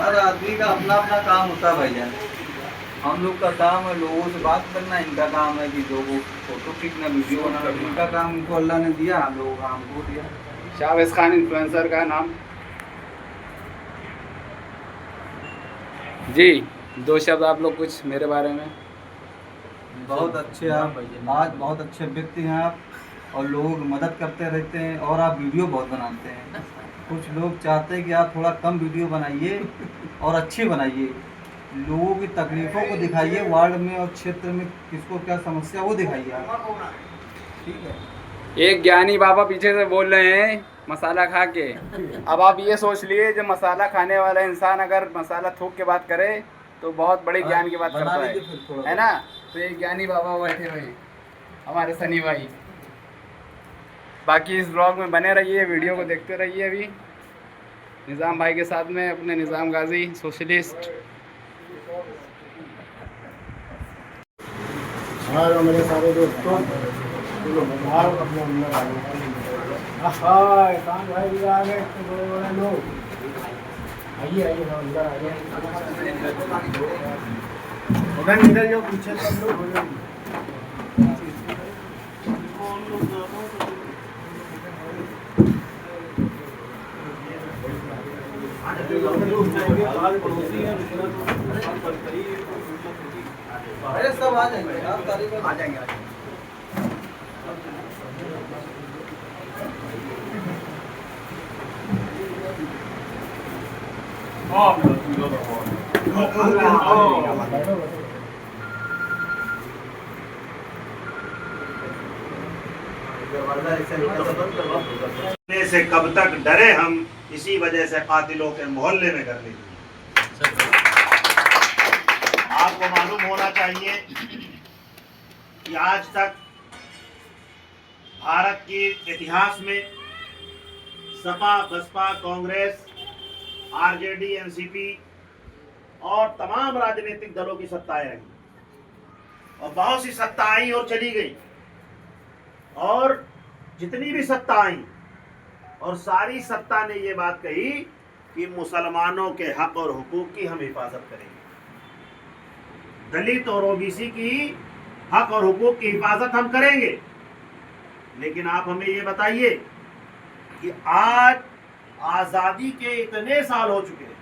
हर आदमी का अपना अपना काम होता है भाईजान। हम लोग का काम है लोगों से बात करना, इनका काम है कि लोगों को फोटो खींचना, वीडियो बनाना। इनका काम इनको अल्लाह ने दिया, हम लोगों का हमको दिया। शाहवेज खान इन्फ्लुएंसर का नाम जी, दो शब्द आप लोग कुछ मेरे बारे में। बहुत अच्छे आप, आज बहुत अच्छे व्यक्ति हैं आप, और लोगों की मदद करते रहते हैं, और आप वीडियो बहुत बनाते हैं। कुछ लोग चाहते हैं कि आप थोड़ा कम वीडियो बनाइए और अच्छी बनाइए, लोगों की तकलीफ़ों को दिखाइए, वार्ड में और क्षेत्र में किसको क्या समस्या वो दिखाइए आप। ठीक है। एक ज्ञानी बाबा पीछे से बोल रहे हैं मसाला खा के। अब आप ये सोच लिए जब मसाला खाने वाला इंसान अगर मसाला थूक के बात करे तो बहुत बड़ी ज्ञान की बात बना करता लीजिए फिर थोड़ा है ना। तो एक ज्ञानी बाबा बैठे हुए हैं हमारे सनी भाई। बाकी इस ब्लॉग में बने रहिए, वीडियो को देखते रहिए। अभी निज़ाम भाई के साथ में अपने निज़ाम गाजी सोशलिस्ट। हाँ मेरे सारे दोस्तों अपने अंदर आ गए। कान भाई भी आ गए, बड़े बड़े लोग। आइए आइए ना अंदर आइए। उधर निकल जाओ पीछे सब लोग हो जाएंगे। अरे सब आ जाएंगे, आप तारीख आ जाएंगे। से कब तक डरे हम, इसी वजह से कातिलों के मोहल्ले में कर लीजिए। आपको मालूम होना चाहिए कि आज तक भारत के इतिहास में सपा, बसपा, कांग्रेस, आरजेडी, एनसीपी और तमाम राजनीतिक दलों की सत्ताएं रही, और बहुत सी सत्ता आई और चली गई, और जितनी भी सत्ता आई और सारी सत्ता ने ये बात कही कि मुसलमानों के हक और हुकूक की हम हिफाजत करेंगे, दलित और ओबीसी की हक और हुकूक की हिफाजत हम करेंगे। लेकिन आप हमें ये बताइए कि आज आजादी के इतने साल हो चुके हैं,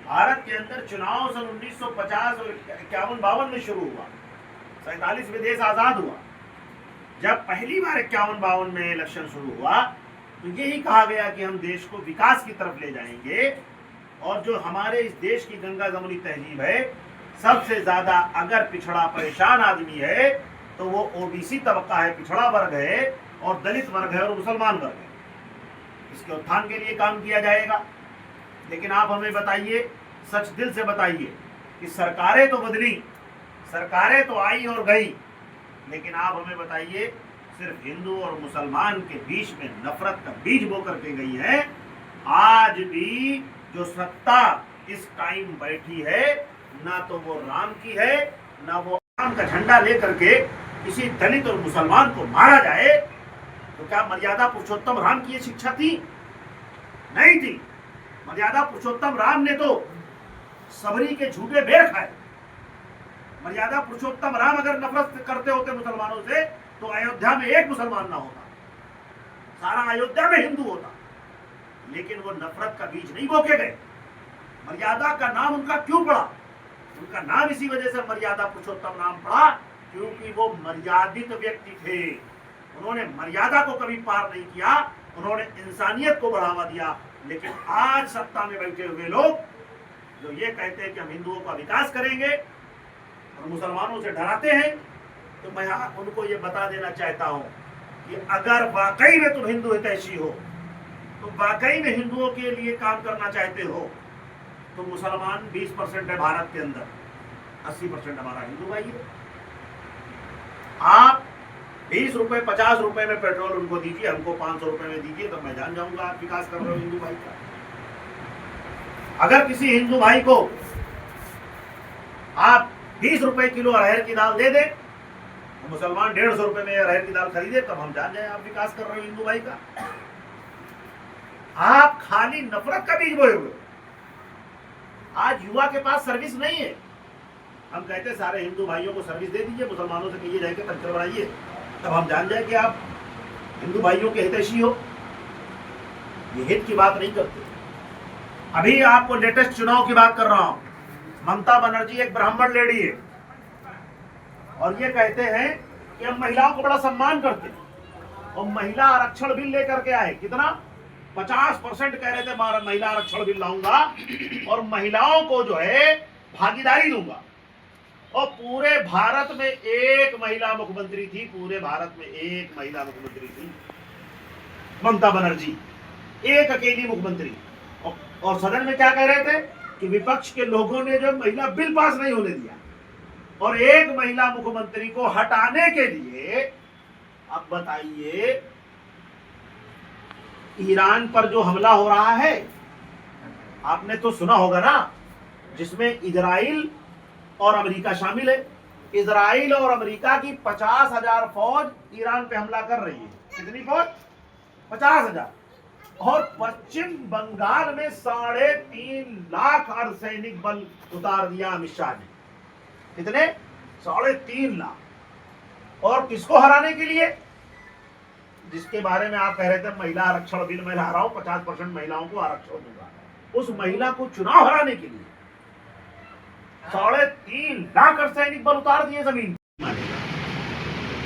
भारत के अंदर चुनाव सन 1950 और 51-52 में शुरू हुआ, 47 में देश आजाद हुआ। जब पहली बार 51-52 में इलेक्शन शुरू हुआ तो यही कहा गया कि हम देश को विकास की तरफ ले जाएंगे, और जो हमारे इस देश की गंगा जमुनी तहजीब है, सबसे ज्यादा अगर पिछड़ा परेशान आदमी है तो वो ओबीसी तबका है, पिछड़ा वर्ग है, और दलित वर्ग है, और मुसलमान वर्ग है। इसके उत्थान के लिए काम किया जाएगा। लेकिन आप हमें बताइए, सच दिल से बताइए कि सरकारें तो बदली, सरकारें तो आई और गई, लेकिन आप हमें बताइए सिर्फ हिंदू और मुसलमान के बीच में नफरत का बीज बो करके गई है। आज भी जो सत्ता इस टाइम बैठी है, ना तो वो राम की है, ना वो राम का झंडा लेकर के किसी दलित और मुसलमान को मारा जाए। तो क्या मर्यादा पुरुषोत्तम राम की ये शिक्षा थी? नहीं थी। मर्यादा पुरुषोत्तम राम ने तो सबरी के झूठे बेर खाए। मर्यादा पुरुषोत्तम राम अगर नफरत करते होते मुसलमानों से तो अयोध्या में एक मुसलमान ना होता, सारा अयोध्या में हिंदू होता। लेकिन वो नफरत का बीज नहीं बोके गए। मर्यादा का नाम उनका क्यों पड़ा? उनका नाम इसी वजह से मर्यादा पुरुषोत्तम नाम पड़ा क्योंकि वो मर्यादित व्यक्ति थे। उन्होंने मर्यादा को कभी पार नहीं किया, उन्होंने इंसानियत को बढ़ावा दिया। लेकिन आज सत्ता में बैठे हुए लोग जो ये कहते हैं कि हम हिंदुओं का विकास करेंगे और मुसलमानों से डराते हैं, तो मैं उनको ये बता देना चाहता हूं कि अगर वाकई में तुम हिंदू हितैषी हो, तो वाकई में हिंदुओं के लिए काम करना चाहते हो, तो मुसलमान 20% है भारत के अंदर, 80% हमारा हिंदू भाई है। आप 20 रुपए 50 रुपए में पेट्रोल उनको दीजिए, हमको 500 रुपए में दीजिए, तो मैं जान जाऊंगा आप विकास कर रहे हो हिंदू भाई का। अगर किसी हिंदू भाई को आप 20 रुपए किलो अरहर की दाल दे दे, तो मुसलमान 150 रुपए में अरहर की दाल खरीदे, तब हम जान जाए आप विकास कर रहे हो हिंदू भाई का। आप खाली नफरत का बीज बोए हुए, आज युवा के पास सर्विस नहीं है। हम कहते हैं सारे हिंदू भाइयों को सर्विस दे दीजिए, मुसलमानों से कहिए जाके तंत्र बढ़ाइए, तब हम जान जाए कि आप हिंदू भाइयों के हितैषी हो। ये हित की बात नहीं करते। अभी आपको लेटेस्ट चुनाव की बात कर रहा हूं। ममता बनर्जी एक ब्राह्मण लेडी है और ये कहते हैं कि हम महिलाओं को बड़ा सम्मान करते हैं और महिला आरक्षण बिल लेकर के आए। कितना? 50% कह रहे थे महिला आरक्षण बिल लाऊंगा और महिलाओं को जो है भागीदारी दूंगा। और पूरे भारत में एक महिला मुख्यमंत्री थी, पूरे भारत में एक महिला मुख्यमंत्री थी, ममता बनर्जी, एक अकेली मुख्यमंत्री। और सदन में क्या कह रहे थे कि विपक्ष के लोगों ने जो महिला बिल पास नहीं होने दिया और एक महिला मुख्यमंत्री को हटाने के लिए। अब बताइए, ईरान पर जो हमला हो रहा है आपने तो सुना होगा ना, जिसमें इजराइल और अमेरिका शामिल है। इजराइल और अमेरिका की 50,000 फौज ईरान पे हमला कर रही है। कितनी फौज? 50,000। और पश्चिम बंगाल में 3.5 लाख अर्धसैनिक बल उतार दिया अमित शाह ने। कितने? 3.5 लाख। और किसको हराने के लिए? जिसके बारे में आप कह रहे थे महिला आरक्षण बिल मैं ला रहा हूं, 50% महिलाओं को आरक्षण दूंगा, उस महिला को चुनाव हराने के लिए 3.5 लाख अर्धसैनिक बल उतार दिए जमीन।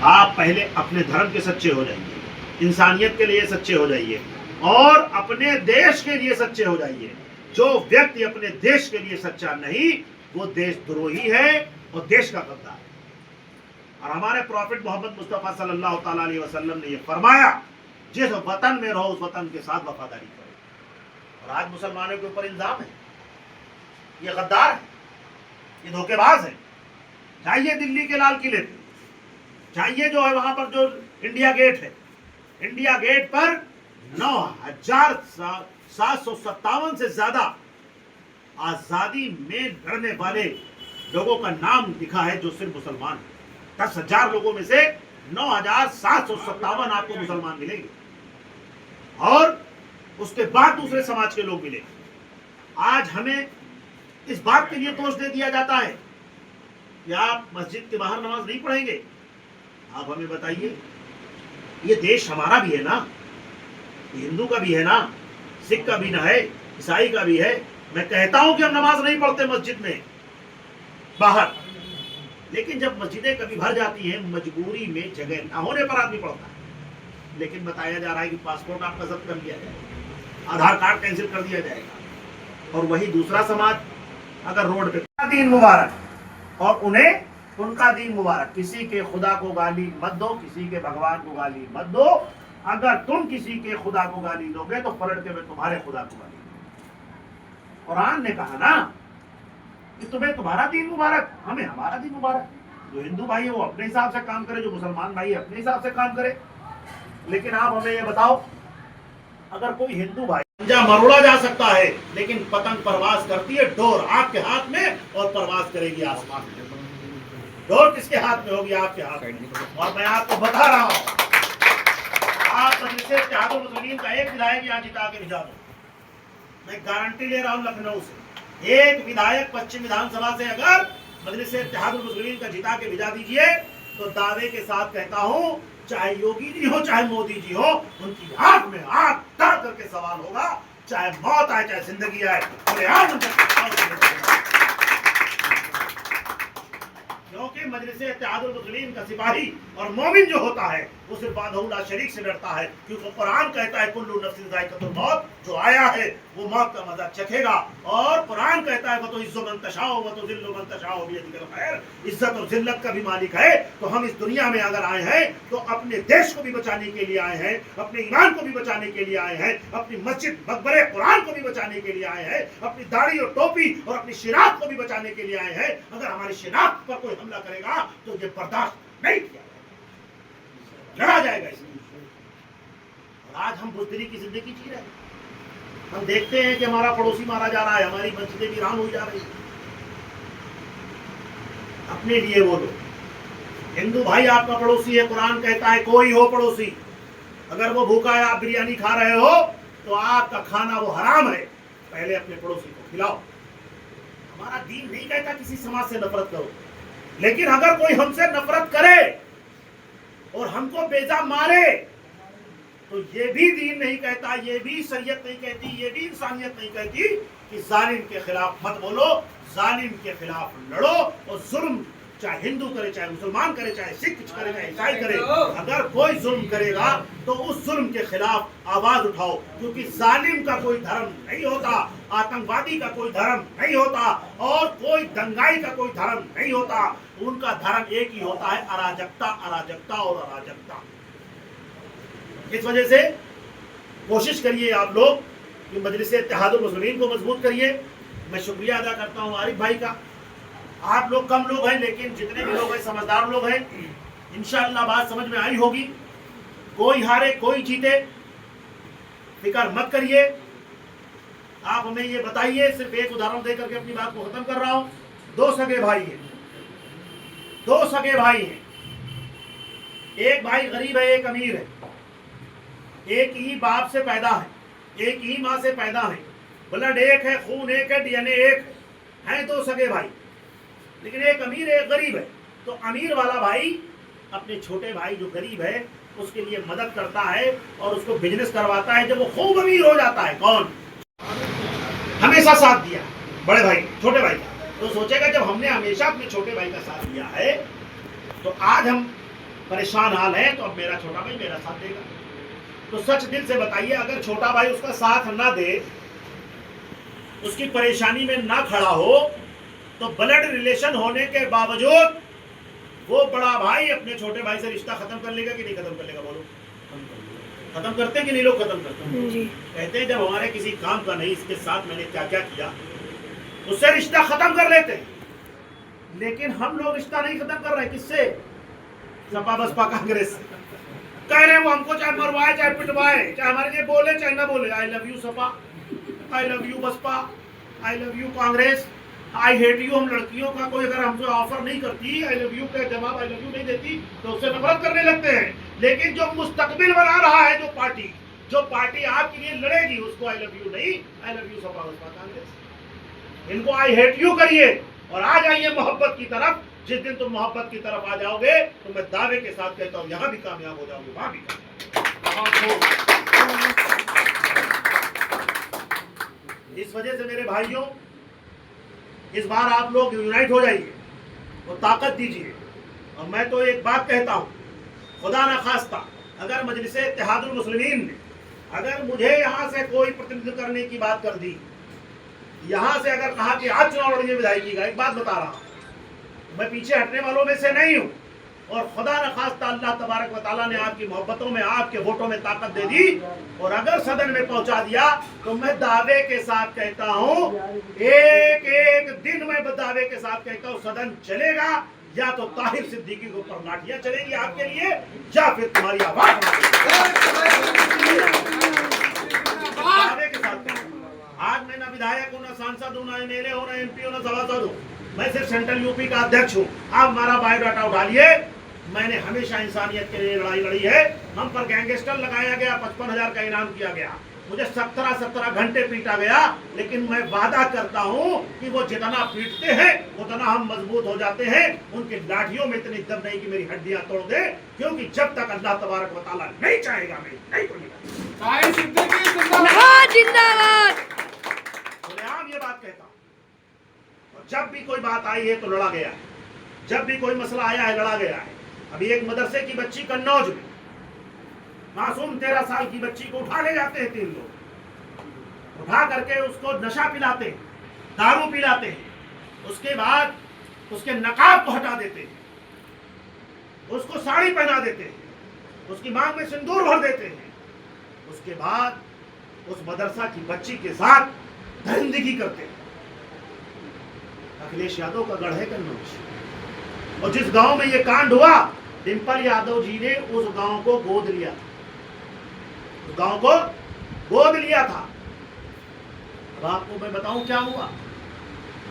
आप पहले अपने धर्म के सच्चे हो जाइए, इंसानियत के लिए सच्चे हो जाइए और अपने देश के लिए सच्चे हो जाइए। जो व्यक्ति अपने देश के लिए सच्चा नहीं, वो देशद्रोही है और देश का गद्दार है। और हमारे प्रॉफिट मोहम्मद मुस्तफा सल्लल्लाहु ताला अलैहि वसल्लम ने ये फरमाया, जिस वतन में रहो उस वतन के साथ वफादारी करो। और आज मुसलमानों के ऊपर इल्जाम है ये गद्दार है, ये धोखेबाज है। जाइए दिल्ली के लाल किले पे, जाइए जो है वहां पर जो इंडिया गेट है, इंडिया गेट पर 9,757 से ज्यादा आजादी में लड़ने वाले लोगों का नाम लिखा है जो सिर्फ मुसलमान है। 10,000 लोगों में से 9,757 आपको मुसलमान मिलेंगे और उसके बाद दूसरे समाज के लोग मिलेंगे। आज हमें इस बात के लिए दोष दे दिया जाता है कि आप मस्जिद के बाहर नमाज नहीं पढ़ेंगे। आप हमें बताइए, ये देश हमारा भी है ना, हिंदू का भी है ना, सिख का भी ना है, ईसाई का भी है। मैं कहता हूं कि हम नमाज नहीं पढ़ते मस्जिद में बाहर, लेकिन जब मस्जिदें कभी भर जाती हैं, मजबूरी में जगह ना होने पर आदमी पढ़ता है। लेकिन बताया जा रहा है कि पासपोर्ट आपका जब्त कर लिया जाएगा, आधार कार्ड कैंसिल कर दिया जाएगा। और वही दूसरा समाज अगर रोड पे दीन मुबारक और उन्हें उनका दीन मुबारक, किसी के खुदा को गाली मत दो, किसी के भगवान को गाली मत दो। अगर तुम किसी के खुदा को गाली दोगे तो पलट के मैं तुम्हारे खुदा को गाली दूंगा। कुरान ने कहा ना कि तुम्हें तुम्हारा दीन मुबारक, हमें हमारा दीन मुबारक। जो हिंदू भाई है वो अपने हिसाब से काम करे, जो मुसलमान भाई है अपने हिसाब से काम करे। लेकिन आप हमें ये बताओ, अगर कोई हिंदू भाई मरोड़ा जा सकता है लेकिन पतंग परवाज करती है, डोर आपके हाथ में और परवाज करेगी आसमान में। डोर किसके हाथ में होगी? आपके हाथ में। और मैं आपको बता रहा हूं, आप मजलिस इत्तेहादुल मुस्लिमीन का एक विधायक यहाँ जिता के भिजा दो, मैं गारंटी ले रहा हूँ लखनऊ से एक विधायक पश्चिम विधानसभा से अगर मजलिस इत्तेहादुल मुस्लिमीन का जिता के भिजा दीजिए तो दावे के साथ कहता हूँ, चाहे योगी जी हो चाहे मोदी जी हो, उनकी आंख में आंख डाल करके सवाल होगा, चाहे मौत आए चाहे जिंदगी आए। क्योंकि मजलिस इत्तेहादुल मुस्लिमीन का सिपाही और मोमिन जो होता है वो सिर्फ वादहुल्ला शरीक से डरता है, क्योंकि कुरान कहता है कुल्लू नफ्सिन ज़ाइक़तुल मौत, जो आया है वो मौत का मजा चखेगा। और कुरान कहता है वो तो इज्जो मन तशाओ व तो जिल्लु मन तशाओ बियदिकल खैर, इज्जत और जिल्लत का भी मालिक है। तो हम इस दुनिया में अगर आए हैं तो अपने देश को भी बचाने के लिए आए हैं, अपने ईमान को भी बचाने के लिए आए हैं, अपनी मस्जिद मकबरे कुरान को भी बचाने के लिए आए हैं, अपनी दाढ़ी और टोपी और अपनी शिनाख्त को भी बचाने के लिए आए हैं। अगर हमारी शिनाख्त पर कोई हमला करेगा तो ये बर्दाश्त नहीं किया जाएगा, लड़ा जाएगा इसमें। आज हम बुज़दिली की जिंदगी जी रहे हैं, हम देखते हैं कि हमारा पड़ोसी मारा जा रहा है, हमारी मस्जिदें वीरान हो जा रही है। अपने लिए वो लोग, हिंदू भाई आपका पड़ोसी है, कुरान कहता है कोई हो पड़ोसी, अगर वो भूखा है, आप बिरयानी खा रहे हो तो आपका खाना वो हराम है, पहले अपने पड़ोसी को खिलाओ। हमारा दीन नहीं कहता किसी समाज से नफरत करो, लेकिन अगर कोई हमसे नफरत करे और हमको बेजा मारे तो ये भी दीन नहीं कहता, ये भी शरीयत नहीं कहती, ये भी इंसानियत नहीं कहती कि जालिम के खिलाफ मत बोलो, जालिम के खिलाफ लड़ो। और जुल्म चाहे हिंदू करे, चाहे मुसलमान करे, चाहे सिख करे, चाहे ईसाई करे, अगर कोई जुल्म करेगा तो उस जुल्म के खिलाफ आवाज उठाओ, क्योंकि जालिम का कोई धर्म नहीं होता, आतंकवादी का कोई धर्म नहीं होता, और कोई दंगाई का कोई धर्म नहीं होता। उनका धर्म एक ही होता है, अराजकता, अराजकता और अराजकता। इस वजह से कोशिश करिए आप लोग कि मजलिस इत्तेहादुल मुस्लिमीन को मजबूत करिए। मैं शुक्रिया अदा करता हूँ आरिफ भाई का। आप लोग कम लोग हैं, लेकिन जितने भी लोग हैं समझदार लोग हैं। इंशाअल्लाह बात समझ में आई होगी। कोई हारे कोई जीते, फिक्र मत करिए। आप हमें ये बताइए, सिर्फ एक उदाहरण देकर के अपनी बात को खत्म कर रहा हूँ। दो सगे भाई हैं, दो सगे भाई हैं, एक भाई गरीब है, एक अमीर है, एक ही बाप से पैदा है, एक ही माँ से पैदा है, ब्लड एक है, खून एक है, डीएनए एक है, दो सगे भाई, लेकिन एक अमीर है, एक गरीब है। तो अमीर वाला भाई अपने छोटे भाई जो गरीब है उसके लिए मदद करता है और उसको बिजनेस करवाता है। जब वो खूब अमीर हो जाता है, कौन हमेशा साथ दिया बड़े भाई छोटे भाई का, तो सोचेगा जब हमने हमेशा अपने छोटे भाई का साथ दिया है तो आज हम परेशान हाल है, तो अब मेरा छोटा भाई मेरा साथ देगा। तो सच दिल से बताइए, अगर छोटा भाई उसका साथ ना दे, उसकी परेशानी में ना खड़ा हो, तो ब्लड रिलेशन होने के बावजूद वो बड़ा भाई अपने छोटे भाई से रिश्ता खत्म कर लेगा कि नहीं खत्म कर लेगा? बोलो, खत्म करते हैं कि नहीं? लोग खत्म करते हैं। कहते हैं जब हमारे किसी काम का नहीं, इसके साथ मैंने क्या क्या किया, उससे रिश्ता खत्म कर लेते हैं। लेकिन हम लोग रिश्ता नहीं खत्म कर रहे। किससे? सपा बसपा कांग्रेस से। कह रहे हैं वो हमको चाहे मरवाए चाहे पिटवाए, चाहे हमारे लिए बोले चाहे ना बोले, I love you Sapa, I love you Basapa, I love you Congress, I hate you. हम लड़कियों का कोई अगर हमसे ऑफर नहीं करती, आई लव यू का जवाब आई लव यू नहीं देती, तो उससे नफरत करने लगते हैं। लेकिन जो मुस्तकबिल बना रहा है, जो पार्टी आपके लिए लड़ेगी, उसको आई लव यू नहीं, I love you Sapa Basapa Congress. इनको आई हेट यू करिए और आ जाइए मोहब्बत की तरफ। जिस दिन तुम मोहब्बत की तरफ आ जाओगे तो मैं दावे के साथ कहता हूँ यहाँ भी कामयाब हो जाओगे, वहां भी कामयाब। इस वजह से मेरे भाइयों, इस बार आप लोग यूनाइट हो जाइए और ताकत दीजिए। और मैं तो एक बात कहता हूँ, खुदा ना खास्ता अगर मजलिस इत्तेहादुल मुस्लिमीन ने अगर मुझे यहाँ से कोई प्रतिनिधित्व करने की बात कर दी, यहाँ से अगर कहा कि आज चुनाव लड़िए विधायकी का, एक बात बता रहा हूँ, मैं पीछे हटने वालों में से नहीं हूँ। और खुदा न खास्ता अल्लाह तबारक व तआला ने आपकी मोहब्बतों में, आपके वोटों में ताकत दे दी और अगर सदन में पहुंचा दिया, तो मैं दावे के साथ कहता हूँ, एक एक दिन मैं दावे के साथ कहता हूँ, सदन चलेगा। या तो ताहिर सिद्दीकी के ऊपर लाठियां चलेंगी आपके लिए, या फिर तुम्हारी आवाज दावे के साथ। आज मैं ना विधायक हूँ, ना सांसद हूँ, ना एमएलए हूँ, ना एमपी हूँ, ना सभासद हूँ, मैं सिर्फ सेंट्रल यूपी का अध्यक्ष हूँ। आप हमारा बायोडाटा उठा लिए। मैंने हमेशा इंसानियत के लिए लड़ाई लड़ी है। हम पर गैंगस्टर लगाया गया, 55,000 का इनाम किया गया, मुझे 17 घंटे पीटा गया। लेकिन मैं वादा करता हूँ कि वो जितना पीटते हैं उतना हम मजबूत हो जाते हैं। उनकी लाठियों में इतनी दम नहीं कि मेरी हड्डियां तोड़ दे, क्योंकि जब तक अल्लाह तबारक व तआला नहीं चाहेगा मैं नहीं तोड़ूंगा। ये बात कहता हूँ। जब भी कोई बात आई है तो लड़ा गया है, जब भी कोई मसला आया है लड़ा गया है। अभी एक मदरसे की बच्ची कन्नौज में, मासूम 13 साल की बच्ची को उठा ले जाते हैं 3 लोग, उठा करके उसको नशा पिलाते हैं, दारू पिलाते हैं, उसके बाद उसके नकाब को हटा देते हैं, उसको साड़ी पहना देते हैं, उसकी मांग में सिंदूर भर देते हैं, उसके बाद उस मदरसा की बच्ची के साथ दरिंदगी करते हैं। अखिलेश यादव का गढ़ है कन्नौज, और जिस गांव में ये कांड हुआ, डिम्पल यादव जी ने उस गांव को गोद लिया था, उस गांव को गोद लिया था। अब आपको मैं बताऊं क्या हुआ।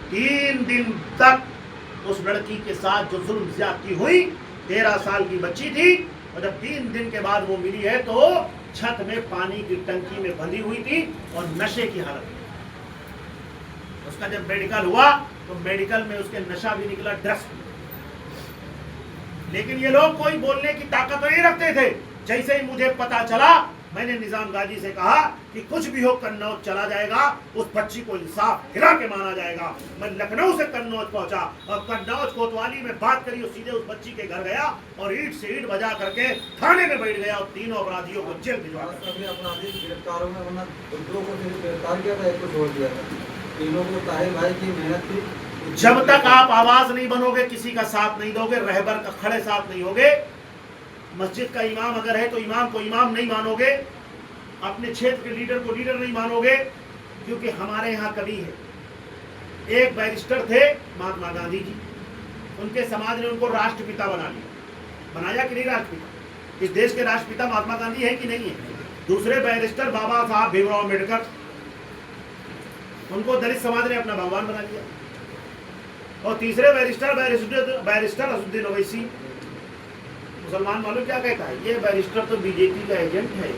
3 दिन तक उस लड़की के साथ जो जुल्म ज्यादती हुई, 13 साल की बच्ची थी, और जब 3 दिन के बाद वो मिली है तो छत में पानी की टंकी में बंधी हुई थी और नशे की हालत में। उसका जब मेडिकल हुआ तो मेडिकल में उसके नशा भी निकला, ड्रग्स भी। लेकिन ये लोग कोई बोलने की ताकत नहीं रखते थे। जैसे ही मुझे पता चला, मैंने निजाम गाजी से कहा कि कुछ भी हो कन्नौज चला जाएगा, उस बच्ची को इंसाफ गिरा के माना जाएगा। मैं लखनऊ से कन्नौज पहुंचा और कन्नौज कोतवाली में बात करी और सीधे उस बच्ची के घर गया और ईंट से ईंट बजा करके थाने में बैठ गया और तीनों अपराधियों को जेल भिजवा दिया। सभी अपराधी गिरफ्तार हुए, वरना दो को सिर्फ गिरफ्तार किया था, एक को छोड़ दिया था। तीनों को ताहिर भाई की मेहनत थी। जब तक आप आवाज नहीं बनोगे, किसी का साथ नहीं दोगे, रहबर का खड़े साथ नहीं होगे, मस्जिद का इमाम अगर है तो इमाम को इमाम नहीं मानोगे, अपने क्षेत्र के लीडर को लीडर नहीं मानोगे, क्योंकि हमारे यहाँ कवि है, एक बैरिस्टर थे महात्मा गांधी जी, उनके समाज ने उनको राष्ट्रपिता बना लिया। बनाया कि नहीं राष्ट्रपिता? इस देश के राष्ट्रपिता महात्मा गांधी है कि नहीं है? दूसरे बैरिस्टर बाबा साहब भीमराव अम्बेडकर, उनको दलित समाज ने अपना भगवान बना लिया। और तीसरे बैरिस्टर असुद्दीन ओवैसी, मुसलमान मालूम क्या कहता है, ये बैरिस्टर तो बीजेपी का एजेंट है।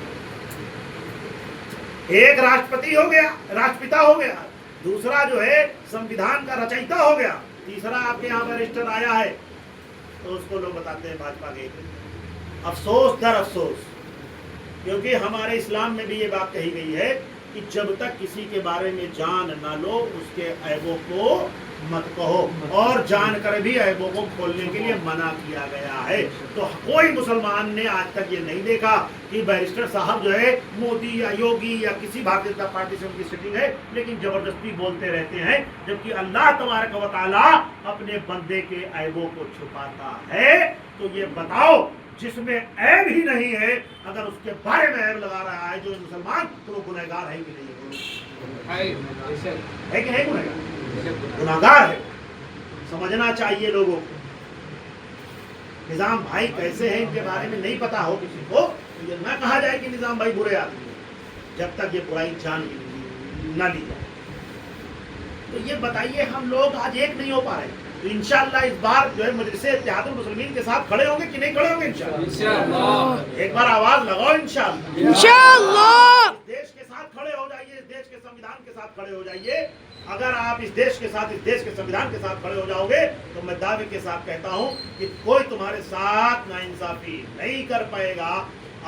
एक राष्ट्रपति हो गया, राष्ट्रपिता हो गया, दूसरा जो है संविधान का रचयिता हो गया, तीसरा आपके यहाँ बैरिस्टर आया है तो उसको लोग बताते हैं भाजपा के। अफसोस दर अफसोस, क्योंकि हमारे इस्लाम में भी ये बात कही गई है कि जब तक किसी के बारे में जान ना लो, उसके ऐबों को मत कहो, और जानकर भी ऐबों को खोलने के लिए मना किया गया है। तो कोई मुसलमान ने आज तक ये नहीं देखा कि बैरिस्टर साहब जो है मोदी या योगी या किसी भारतीय जनता पार्टी से उनकी सेटिंग है, लेकिन जबरदस्ती बोलते रहते हैं, जबकि अल्लाह तबारक व तआला अपने बंदे के ऐबों को छुपाता है। तो ये बताओ, जिसमें ऐब ही नहीं है, अगर उसके बारे में ऐब लगा रहा है जो मुसलमान, तो वो गुनहगार है कि नहीं है कि नहीं? गुनहगार गुनाहगार है। समझना चाहिए लोगों को। निजाम भाई कैसे हैं इनके बारे में नहीं पता हो किसी को, तो ये ना कहा जाए कि निजाम भाई बुरे आदमी हैं, जब तक ये बुराई जान ना ली जाए। तो ये बताइए, हम लोग आज एक नहीं हो पा रहे, तो इंशाअल्लाह इस बार जो है मजलिस इत्तेहादुल मुस्लिमीन के साथ खड़े होंगे कि नहीं खड़े होंगे? इंशाअल्लाह एक बार आवाज लगाओ, इंशाअल्लाह। देश के साथ खड़े हो जाइए, इस देश के संविधान के साथ खड़े हो जाइए। अगर आप इस देश के साथ, इस देश के संविधान के साथ खड़े हो जाओगे, तो मैं दावे के साथ कहता हूं कि कोई तुम्हारे साथ नाइंसाफी नहीं कर पाएगा।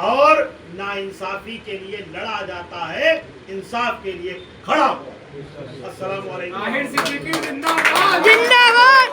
और नाइंसाफी के लिए लड़ा जाता है, इंसाफ के लिए खड़ा हुआ। अस्सलाम वालेकुम। जिंदाबाद।